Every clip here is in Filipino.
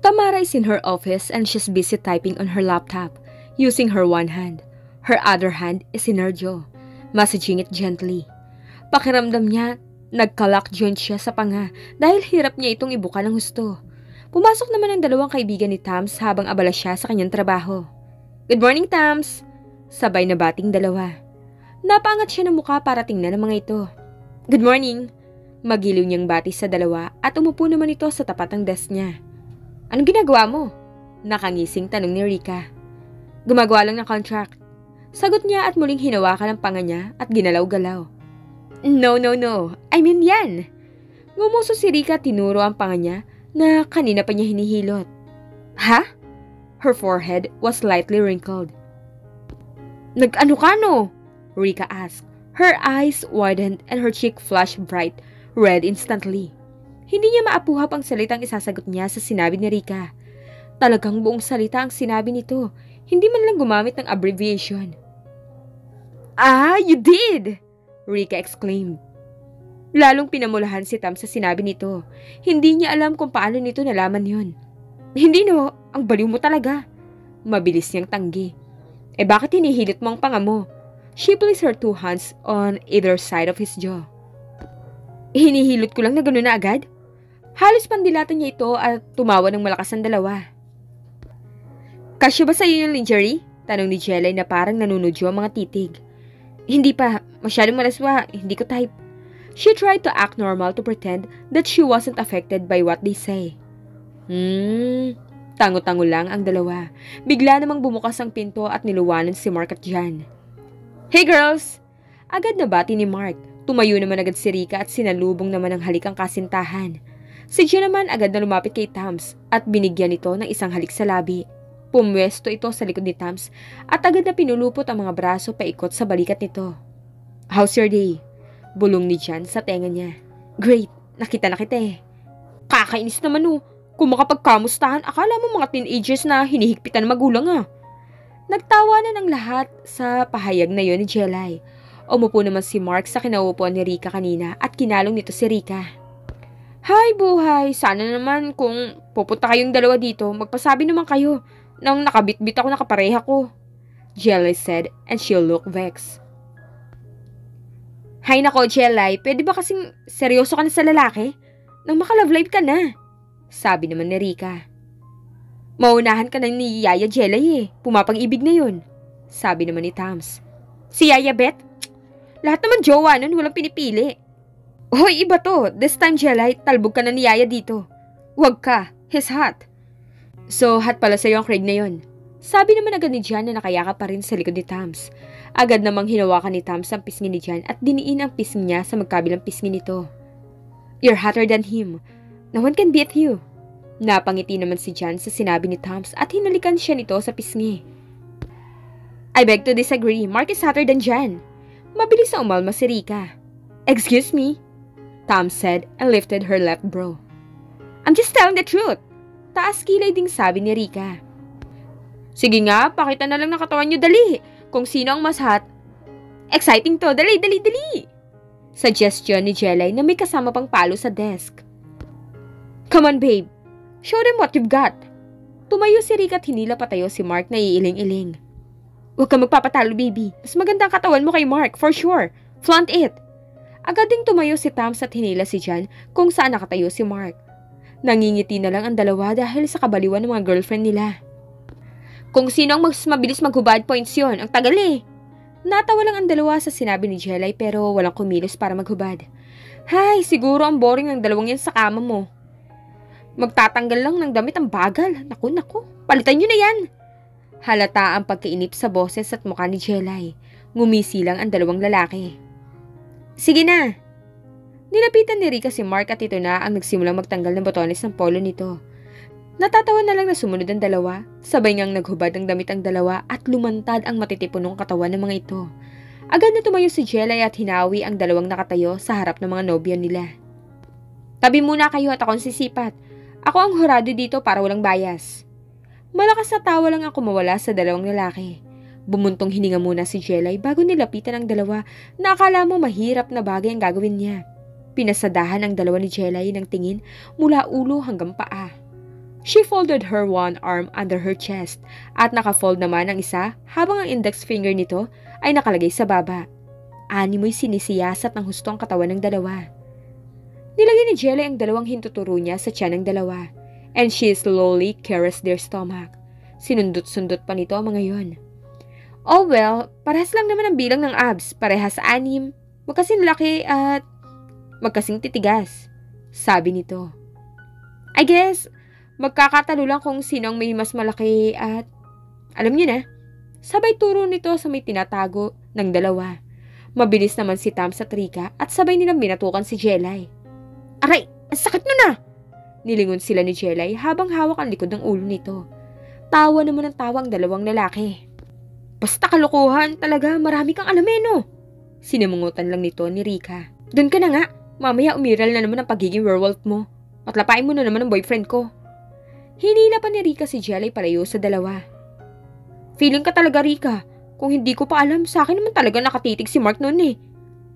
Tamara is in her office and she's busy typing on her laptop, using her one hand. Her other hand is in her jaw, massaging it gently. Pakiramdam niya, nagka-lock joint siya sa panga dahil hirap niya itong ibuka ng husto. Pumasok naman ang dalawang kaibigan ni Tams habang abala siya sa kanyang trabaho. "Good morning, Tams!" Sabay na bating dalawa. Napaangat siya ng mukha para tingnan ang mga ito. "Good morning!" Magiliw niyang bati sa dalawa at umupo naman ito sa tapat ng desk niya. "Anong ginagawa mo?" Nakangising tanong ni Rika. "Gumagawa lang ng contract." Sagot niya at muling hinawakan ang panga niya at ginalaw-galaw. No. I mean yan." Ngumuso si Rika, tinuro ang panga niya na kanina pa niya hinihilot. "Ha?" Her forehead was slightly wrinkled. "Nag-ano ka no?" Rika asked. Her eyes widened and her cheek flushed bright red instantly. Hindi niya maapuhap ang salitang isasagot niya sa sinabi ni Rika. Talagang buong salita ang sinabi nito, hindi man lang gumamit ng abbreviation. "Ah, you did!" Rika exclaimed. Lalong pinamulahan si Tam sa sinabi nito. Hindi niya alam kung paano nito nalaman yun. "Hindi no, ang baliw mo talaga." Mabilis niyang tanggi. Bakit hinihilit mo ang panga mo?" She placed her two hands on either side of his jaw. "Hinihilot ko lang na gano'n na agad?" Halos pandilatan niya ito at tumawa ng malakas ang dalawa. "Kasya ba sa'yo yung lingerie?" Tanong ni Jelay na parang nanunudyo ang mga titig. "Hindi pa, masyadong malaswa, hindi ko type." She tried to act normal to pretend that she wasn't affected by what they say. Tango-tango lang ang dalawa. Bigla namang bumukas ang pinto at niluwanan si Mark at Jan. "Hey girls!" Agad na bati ni Mark. Tumayo naman agad si Rika at sinalubong naman ang halikang kasintahan. Si Jan naman agad na lumapit kay Tams at binigyan ito ng isang halik sa labi. Pumwesto ito sa likod ni Tams at agad na pinulupot ang mga braso paikot sa balikat nito. "How's your day?" Bulong ni Jan sa tenga niya. "Great, nakita na kita eh." "Kakainis naman oh. Kung makapagkamustahan, akala mo mga teenagers na hinihigpitan magulang ah." Nagtawanan ang lahat sa pahayag na yon ni Jelay. Umupo naman si Mark sa kinaupuan ni Rika kanina at kinalong nito si Rika. "Hay buhay, sana naman kung pupunta kayong dalawa dito, magpasabi naman kayo nang nakabitbit ako na kapareha ko," Jelay said and she looked vexed. "Hay nako Jelay, pwede ba kasing seryoso ka na sa lalaki? Nang makalove life ka na," sabi naman ni Rika. "Maunahan ka na ni Yaya Jelay eh, pumapag-ibig na yun," sabi naman ni Tams. "Si Yaya Beth? Lahat naman jowa nun, walang pinipili." "Hoy, iba to. This time, Jelay, talbog ka na ni Yaya dito." "Wag ka. He's hot." "So, hot pala sa'yo ang Craig na yun," sabi naman agad ni Jan na nakayakap pa rin sa likod ni Tams. Agad namang hinawakan ni Tams ang pisngi ni Jan at diniin ang pisngi niya sa magkabilang pisngi nito. "You're hotter than him. No one can beat you." Napangiti naman si Jan sa sinabi ni Tams at hinalikan siya nito sa pisngi. "I beg to disagree. Mark is hotter than Jan." Mabilis na umalma si Rika. "Excuse me," Tom said and lifted her left brow. "I'm just telling the truth." Taas kilay ding sabi ni Rika. "Sige nga, pakita na lang ng katawan niyo dali. Kung sino ang mas hot." "Exciting to. Dali. Suggestion ni Jelay na may kasama pang palo sa desk. "Come on babe. Show them what you've got." Tumayo si Rika at hinila patayo si Mark na iiling-iling. "Huwag ka magpapatalo baby. Mas maganda ang katawan mo kay Mark, for sure. Flaunt it." Agad ding tumayo si Tams at hinila si Jan kung saan nakatayo si Mark. Nangingiti na lang ang dalawa dahil sa kabaliwan ng mga girlfriend nila. "Kung sino ang mas mabilis maghubad points yon, ang tagal eh." Natawa lang ang dalawa sa sinabi ni Jelay pero walang kumilos para maghubad. "Hay, siguro ang boring ng dalawang yan sa kama mo. Magtatanggal lang ng damit ang bagal. Naku, palitan nyo na yan." Halata ang pagkainip sa boses at mukha ni Jelay. Ngumisi lang ang dalawang lalaki. "Sige na." Nilapitan ni Rika si Mark at ito na ang nagsimulang magtanggal ng botones ng polo nito. Natatawa na lang na sumunod ang dalawa, sabay ngang naghubad ng damit ang dalawa at lumantad ang matitipunong katawan ng mga ito. Agad na tumayo si Jelay at hinawi ang dalawang nakatayo sa harap ng mga nobyo nila. "Tabi muna kayo at akong sisipat. Ako ang hurado dito para walang bias." Malakas na tawa lang ang kumawala sa dalawang lalaki. Bumuntong hininga muna si Jelay bago nilapitan ang dalawa na akala mo mahirap na bagay ang gagawin niya. Pinasadahan ang dalawa ni Jelay ng tingin mula ulo hanggang paa. She folded her one arm under her chest at nakafold naman ang isa habang ang index finger nito ay nakalagay sa baba. Animoy sinisiyasat ng husto ang katawan ng dalawa. Nilagay ni Jelly ang dalawang hintuturo niya sa tiyan ng dalawa and she slowly caressed their stomach. Sinundot-sundot pa nito ang mga yon. Oh well, parehas lang naman ang bilang ng abs, parehas 6, magkasing laki at magkasing titigas, sabi nito. I guess, magkakatalo lang kung sino ang may mas malaki at alam niyo na, sabay turo nito sa may tinatago ng dalawa. Mabilis naman si Tams at Rika at sabay nilang binatukan si Jelay. Aray, ang sakit na na! Nilingon sila ni Jelay habang hawak ang likod ng ulo nito. Tawa naman ang tawa ang dalawang lalaki. Basta kalokohan, talaga marami kang alam no? Sinamungutan lang nito ni Rika. Doon ka na nga, mamaya umiral na naman ang pagiging werewolf mo. Patlapain mo na naman ang boyfriend ko. Hinila pa ni Rika si Jelay palayo sa dalawa. Feeling ka talaga, Rika. Kung hindi ko pa alam, sa akin naman talaga nakatitig si Mark noon eh.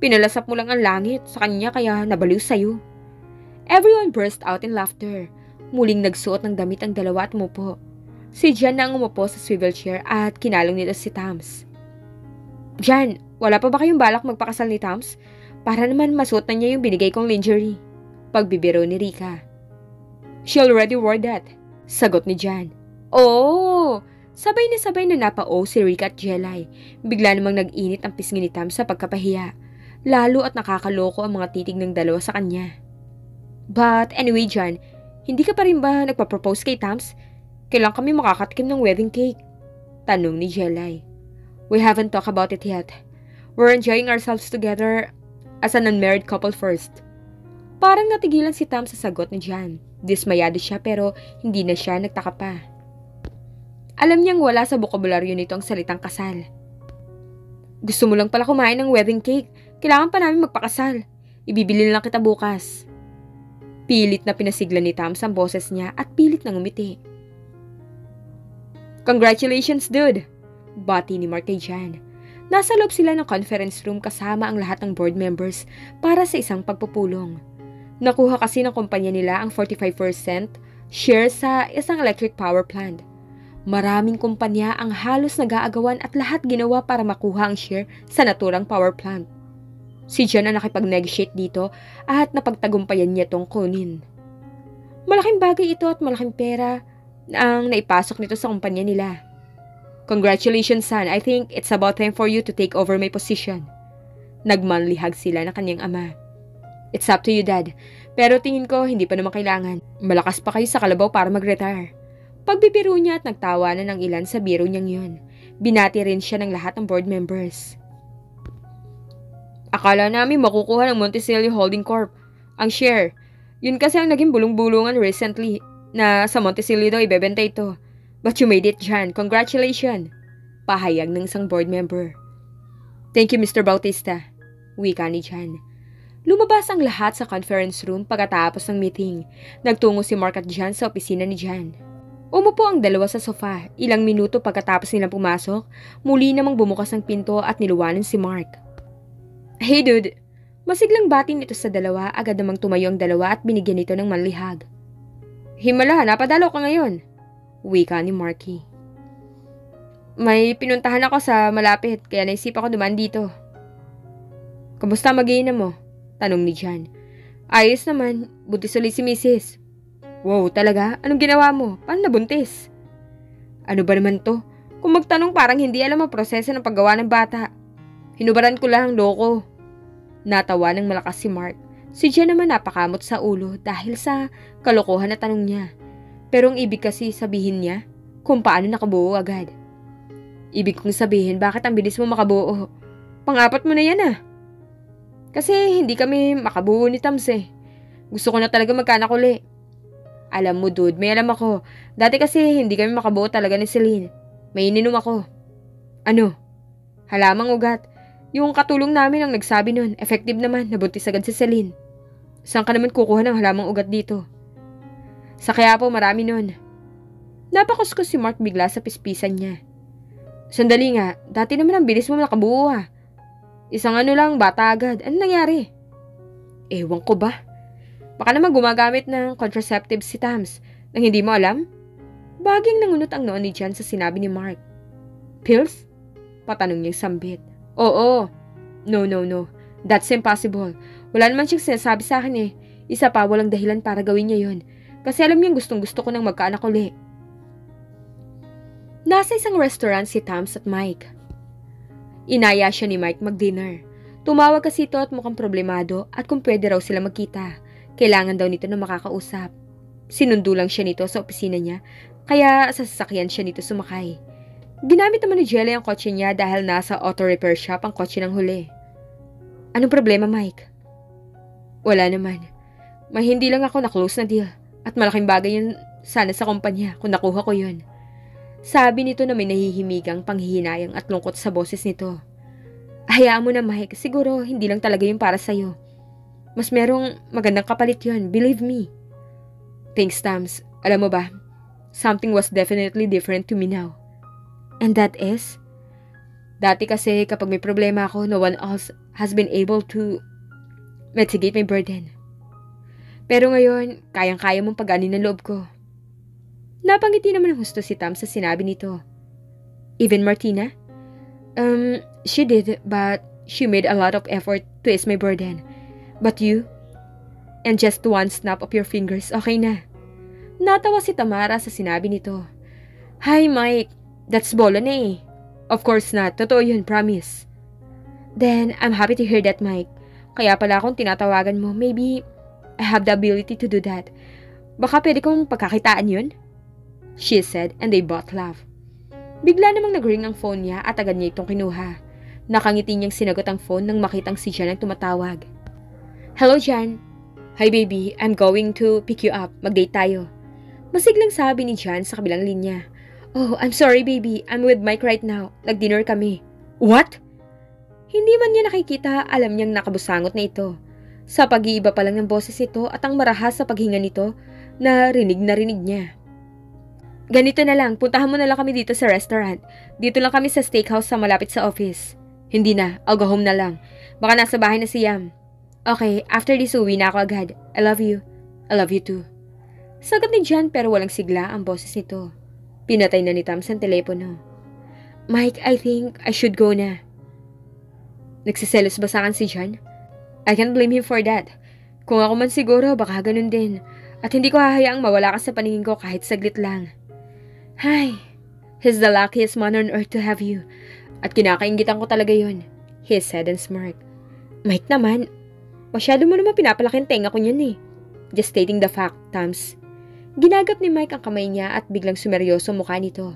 Pinalasap mo lang ang langit sa kanya kaya nabaliw sa'yo. Everyone burst out in laughter. Muling nagsuot ng damit ang dalawa at umupo. Si Jan na ang umupo sa swivel chair at kinalong nito si Tams. Jan, wala pa ba kayong balak magpakasal ni Tams? Para naman masuot na niya yung binigay kong lingerie. Pagbibiro ni Rika. She already wore that, sagot ni Jan. Oh! Sabay na napao si Rika at Jelay. Bigla namang nag-init ang pisngi ni Tams sa pagkapahiya. Lalo at nakakaloko ang mga titig ng dalawa sa kanya. But anyway, Jan, hindi ka pa rin ba nagpa-propose kay Tams? Kailan kami makakatikim ng wedding cake? Tanong ni Jelay. We haven't talked about it yet. We're enjoying ourselves together as an unmarried couple first. Parang natigilan si Tams sa sagot ni Jan. Dismayado siya pero hindi na siya nagtaka pa. Alam niyang wala sa bokabularyo nito ang salitang kasal. Gusto mo lang pala kumain ng wedding cake. Kailangan pa namin magpakasal. Ibibili lang kita bukas. Pilit na pinasigla ni Tams ang boses niya at pilit na ngumiti. Congratulations, dude! Bati ni Mark kay Jan. Nasa loob sila ng conference room kasama ang lahat ng board members para sa isang pagpupulong. Nakuha kasi ng kumpanya nila ang 45% share sa isang electric power plant. Maraming kumpanya ang halos nag-aagawan at lahat ginawa para makuha ang share sa naturang power plant. Si Jan ang nakipag-negotiate dito at napagtagumpayan niya itong kunin. Malaking bagay ito at malaking pera ang naipasok nito sa kumpanya nila. Congratulations, son. I think it's about time for you to take over my position. Nagmanlihag sila ng kanyang ama. It's up to you, Dad. Pero tingin ko hindi pa naman kailangan. Malakas pa kayo sa kalabaw para mag-retire. Pagbibiro niya at nagtawanan ng ilan sa biro niyang yun. Binati rin siya ng lahat ng board members. Akala namin makukuha ng Monticello Holding Corp ang share. Yun kasi ang naging bulong-bulungan recently na sa Monticello daw ibebenta ito. But you made it, Jan. Congratulations! Pahayag ng isang board member. Thank you, Mr. Bautista. Wika ni Jan. Lumabas ang lahat sa conference room pagkatapos ng meeting. Nagtungo si Mark at Jan sa opisina ni Jan. Umupo ang dalawa sa sofa. Ilang minuto pagkatapos nilang pumasok, muli namang bumukas ang pinto at niluwanan si Mark. Hey dude! Masiglang batin ito sa dalawa, agad namang tumayo ang dalawa at binigyan ito ng manlihag. Himala, napadalo ka ngayon. Wika ni Marky. May pinuntahan ako sa malapit kaya naisip ako dumaan dito. Kamusta mag-iinam mo? Tanong ni Jan. Ayos naman, buntis ulit si Mrs. Wow, talaga? Anong ginawa mo? Paano nabuntis? Ano ba naman to? Kung magtanong parang hindi alam ang proseso ng paggawa ng bata. Hinubaran ko lang, loko. Natawa ng malakas si Mark. Si Jan naman napakamot sa ulo dahil sa kalokohan na tanong niya. Pero ang ibig kasi sabihin niya kung paano nakabuo agad. Ibig kong sabihin bakit ang bilis mo makabuo. Pang-apat mo na yan ah. Kasi hindi kami makabuo ni Tams eh. Gusto ko na talaga magkaanak uli. Alam mo dude, may alam ako. Dati kasi hindi kami makabuo talaga ni Celine. May ininom ako. Ano? Halamang ugat. Yung katulong namin ang nagsabi nun, effective naman, nabuntis agad si Celine. Saan ka naman kukuha ng halamang ugat dito? Sa Quiapo, marami nun. Napakuskus si Mark bigla sa pispisan niya. Sandali nga, dati naman ang bilis mo nakabuo ah. Isang ano lang, bata agad. Ano nangyari? Ewan ko ba? Baka naman gumagamit ng contraceptives si Tams. Nang hindi mo alam? Bagyang nangunot ang noon ni Jan sa sinabi ni Mark. Pills? Patanong niyang sambit. Oo. No. That's impossible. Wala naman siyang sinasabi sa akin eh. Isa pa, walang dahilan para gawin niya yun. Kasi alam niyang gustong-gusto ko nang magkaanak uli. Nasa isang restaurant si Tams at Mike. Inaya siya ni Mike mag-dinner. Tumawag kasi ito at mukhang problemado at kung pwede raw sila magkita. Kailangan daw nito na makakausap. Sinundo lang siya nito sa opisina niya, kaya sa sasakyan siya nito sumakay. Ginamit naman ni Jelly ang kotse niya dahil nasa auto repair shop ang kotse ng huli. Anong problema, Mike? Wala naman. May hindi lang ako na-close na deal at malaking bagay yun sana sa kumpanya kung nakuha ko yun. Sabi nito na may nahihimigang panghihinayang at lungkot sa boses nito. Hayaan mo na, Mike. Siguro hindi lang talaga yun para sa'yo. Mas merong magandang kapalit yun, believe me. Thanks, Tams. Alam mo ba, something was definitely different to me now. And that is? Dati kasi kapag may problema ako, no one else has been able to mitigate my burden. Pero ngayon, kayang-kaya mong pag-anin ng loob ko. Napangiti naman ng husto si Tams sa sinabi nito. Even Martina? She did, but she made a lot of effort to ease my burden. But you? And just one snap of your fingers, okay na. Natawa si Tamara sa sinabi nito. Hi, Mike. That's bola na eh. Of course not. Totoo yun, promise. Then, I'm happy to hear that, Mike. Kaya pala akong tinatawagan mo. Maybe I have the ability to do that. Baka pwede kong pagkakitaan yun? She said, and they both laughed. Bigla namang nag-ring ang phone niya at agad niya itong kinuha. Nakangiti niyang sinagot ang phone nang makitang si Jan ang tumatawag. Hello, Jan. Hi, baby. I'm going to pick you up. Mag-date tayo. Masiglang sabi ni Jan sa kabilang linya. Oh, I'm sorry, baby. I'm with Mike right now. Nag-dinner kami. What? Hindi man niya nakikita, alam niyang nakabusangot na ito. Sa pag-iiba pa lang ng boses ito at ang marahas sa paghinga nito, narinig niya. Ganito na lang, puntahan mo na lang kami dito sa restaurant. Dito lang kami sa steakhouse sa malapit sa office. Hindi na, I'll go home na lang. Baka nasa bahay na si Yam. Okay, after this uwi na ako agad. I love you. I love you too. Sagot ni Jan pero walang sigla ang boses nito. Pinatay na ni Tams ang telepono. Mike, I think I should go na. Nagsiselos ba sa akin si Jan? I can't blame him for that. Kung ako man siguro, baka ganun din. At hindi ko hahayaang mawala ka sa paningin ko kahit saglit lang. Hi, he's the luckiest man on earth to have you. At kinakaingitan ko talaga yun. He said and smirked. Mike naman, masyado mo naman pinapalaking tenga ko niyan eh. Just stating the fact, Tams. Ginagap ni Mike ang kamay niya at biglang sumeryoso mukha nito.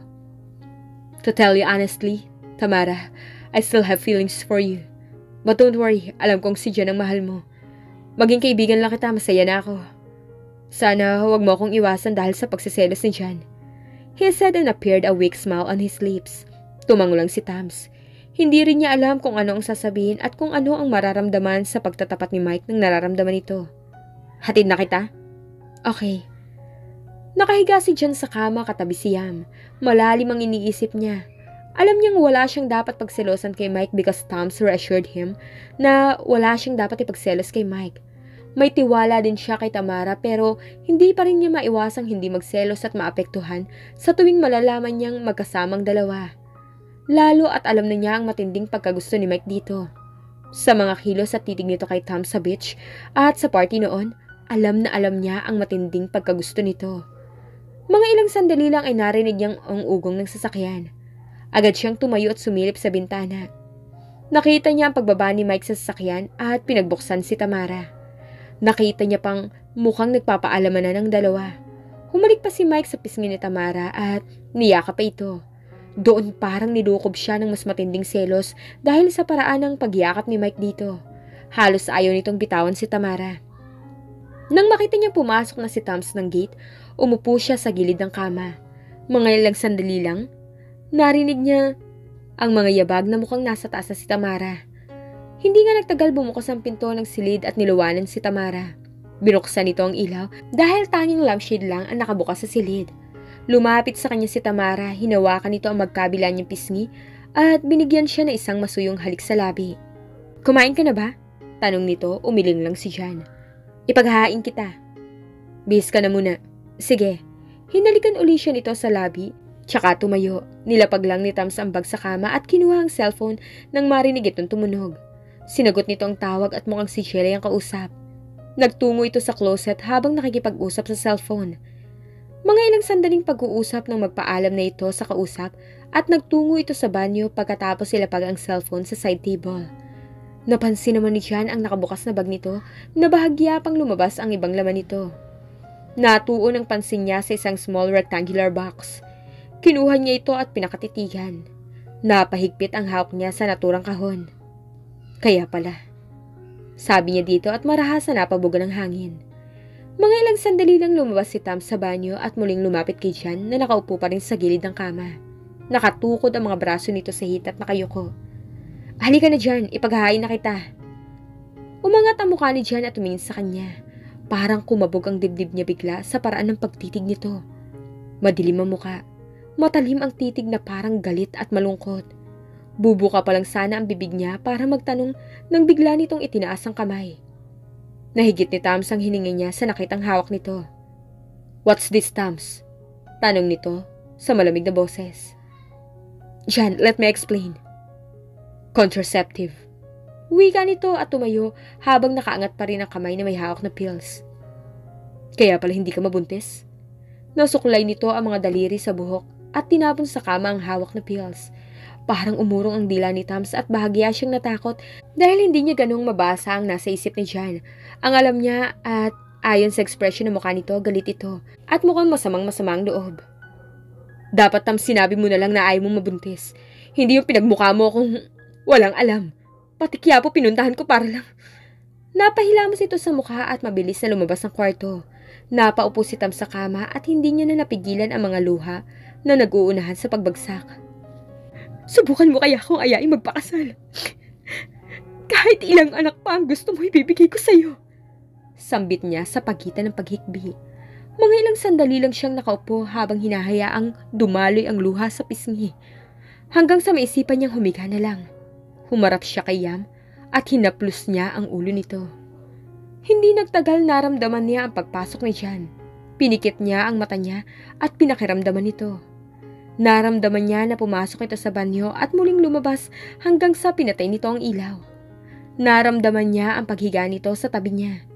To tell you honestly, Tamara, I still have feelings for you. But don't worry, alam kong si Jan ang mahal mo. Maging kaibigan lang kita, masaya na ako. Sana huwag mo akong iwasan dahil sa pagsiselos ni Jan. He said and appeared a weak smile on his lips. Tumango lang si Tams. Hindi rin niya alam kung ano ang sasabihin at kung ano ang mararamdaman sa pagtatapat ni Mike ng nararamdaman nito. Hatid na kita? Okay. Nakahiga si Jan sa kama katabi si Yam. Malalim ang iniisip niya. Alam niyang wala siyang dapat pagselosan kay Mike because Tams reassured him na wala siyang dapat ipagselos kay Mike. May tiwala din siya kay Tamara pero hindi pa rin niya maiwasang hindi magselos at maapektuhan sa tuwing malalaman niyang magkasamang dalawa. Lalo at alam na niya ang matinding pagkagusto ni Mike dito. Sa mga kilos at titig nito kay Tom sa beach at sa party noon, alam na alam niya ang matinding pagkagusto nito. Mga ilang sandali lang ay narinig niyang ang ugong ng sasakyan. Agad siyang tumayo at sumilip sa bintana. Nakita niya ang pagbaba ni Mike sa sasakyan at pinagbuksan si Tamara. Nakita niya pang mukhang nagpapaalaman na ng dalawa. Humalik pa si Mike sa pisngi ni Tamara at niyakap pa ito. Doon parang nilukob siya ng mas matinding selos dahil sa paraan ng pagyakap ni Mike dito. Halos ayaw nitong bitawan si Tamara. Nang makita niyang pumasok na si Tams ng gate, umupo siya sa gilid ng kama. Mga ilang sandali lang, narinig niya ang mga yabag na mukhang nasa taas na si Tamara. Hindi nga nagtagal bumukas ang pinto ng silid at niluwanan si Tamara. Binuksan nito ang ilaw dahil tanging lampshade lang ang nakabukas sa silid. Lumapit sa kanya si Tamara, hinawakan nito ang magkabila niyang pisngi at binigyan siya ng isang masuyong halik sa labi. Kumain ka na ba? Tanong nito, umiling lang si Jan. Ipaghahain kita. Bihis ka na muna. Sige, Hinalikan uli siya nito sa labi, tsaka tumayo. Nilapag lang ni Tams ang bag sa kama at kinuha ang cellphone nang marinig itong tumunog. Sinagot nito ang tawag at mukhang si Shelly ang kausap. Nagtungo ito sa closet habang nakikipag-usap sa cellphone. Mga ilang sandaling pag-uusap nang magpaalam na ito sa kausap at nagtungo ito sa banyo pagkatapos ilapag ang cellphone sa side table. Napansin naman ni Jan ang nakabukas na bag nito na bahagya pang lumabas ang ibang laman nito. Natuon ang pansin niya sa isang small rectangular box. Kinuha niya ito at pinakatitigan. Napahigpit ang hawak niya sa naturang kahon. Kaya pala, sabi niya dito at marahas na napabugan ng hangin. Mga ilang sandali lang lumabas si Tom sa banyo at muling lumapit kay Jan na nakaupo pa rin sa gilid ng kama. Nakatukod ang mga braso nito sa hita at nakayuko. Halika na Jan, ipaghahain na kita. Umangat ang mukha ni Jan at tumingin sa kanya. Parang kumabog ang dibdib niya bigla sa paraan ng pagtitig nito. Madilim ang muka. Matalim ang titig na parang galit at malungkot. Bubuka pa lang sana ang bibig niya para magtanong nang bigla nitong itinaas ang kamay. Nahigit ni Tams ang hininga niya sa nakitang hawak nito. What's this, Tams? Tanong nito sa malamig na boses. Jan, let me explain. Contraceptive. Wika nito at tumayo habang nakaangat pa rin ang kamay na may hawak na pills. Kaya pala hindi ka mabuntis? Nasuklay nito ang mga daliri sa buhok at tinapon sa kama ang hawak na pills. Parang umurong ang dila ni Tams at bahagya siyang natakot dahil hindi niya ganong mabasa ang nasa isip ni Jan. Ang alam niya at ayon sa ekspresyon ng mukha nito, galit ito at mukhang masamang-masamang loob. Dapat Tams sinabi mo na lang na ayaw mong mabuntis. Hindi yung pinagmukha mo kung walang alam. Pati Quiapo pinuntahan ko para lang. Napahilamos ito sa mukha at mabilis na lumabas ng kwarto. Napaupo si Tams sa kama at hindi niya na napigilan ang mga luha na nag-uunahan sa pagbagsak. Subukan mo kaya akong ayaing magpakasal. Kahit ilang anak pa ang gusto mo ibibigay ko sa'yo. Sambit niya sa pagitan ng paghikbi. Mga ilang sandali lang siyang nakaupo habang hinahayaang dumaloy ang luha sa pisngi. Hanggang sa maisipan niyang humiga na lang. Humarap siya kay Yam at hinaplos niya ang ulo nito. Hindi nagtagal naramdaman niya ang pagpasok ni Jan. Pinikit niya ang mata niya at pinakiramdaman nito. Naramdaman niya na pumasok ito sa banyo at muling lumabas hanggang sa pinatay nito ang ilaw. Naramdaman niya ang paghiga nito sa tabi niya.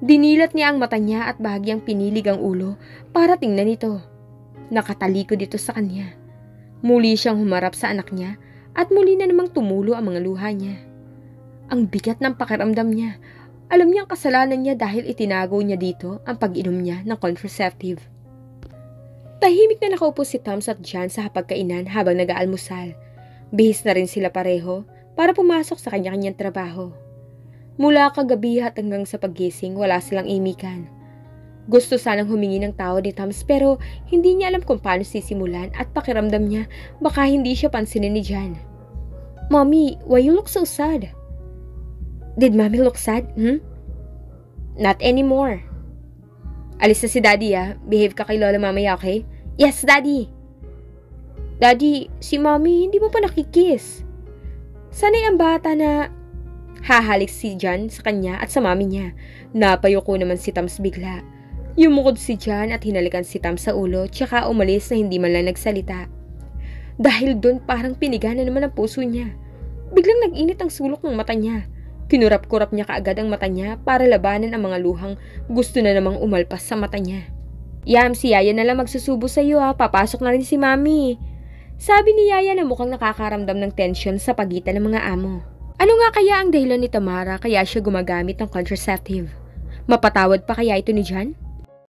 Dinilat niya ang mata niya at bahagyang pinilig ang ulo para tingnan ito. Nakatalikod ito sa kanya. Muli siyang humarap sa anak niya at muli na namang tumulo ang mga luha niya. Ang bigat ng pakiramdam niya. Alam niya ang kasalanan niya dahil itinago niya dito ang pag-inom niya ng contraceptive. Tahimik na nakaupo si Tams at Jan sa hapagkainan habang nag-aalmusal. Bihis na rin sila pareho para pumasok sa kanya-kanyang trabaho. Mula kagabi at hanggang sa paggising, wala silang imikan. Gusto sanang humingi ng tawad ni Tams pero hindi niya alam kung paano sisimulan at pakiramdam niya baka hindi siya pansinin ni Jan. Mommy, why you look so sad? Did Mommy look sad? Not anymore. Alis na si Daddy Behave ka kay Lola mamaya, okay? Yes, Daddy. Daddy, si Mommy hindi mo pa nakikiss. Sanay ang bata na hahalik si Jan sa kanya at sa mami niya. Napayuko naman si Tams bigla. Yumukod si Jan at hinalikan si Tams sa ulo tsaka umalis na hindi man lang nagsalita. Dahil doon parang piniga na naman ang puso niya. Biglang nag-init ang sulok ng mata niya. Kinurap-kurap niya kaagad ang mata niya para labanan ang mga luhang gusto na namang umalpas sa mata niya. Yam, si Yaya na lang magsusubo sa iyo papasok na rin si Mami. Sabi ni Yaya na mukhang nakakaramdam ng tension sa pagitan ng mga amo. Ano nga kaya ang dahilan ni Tamara kaya siya gumagamit ng contraceptive? Mapatawad pa kaya ito ni Jan?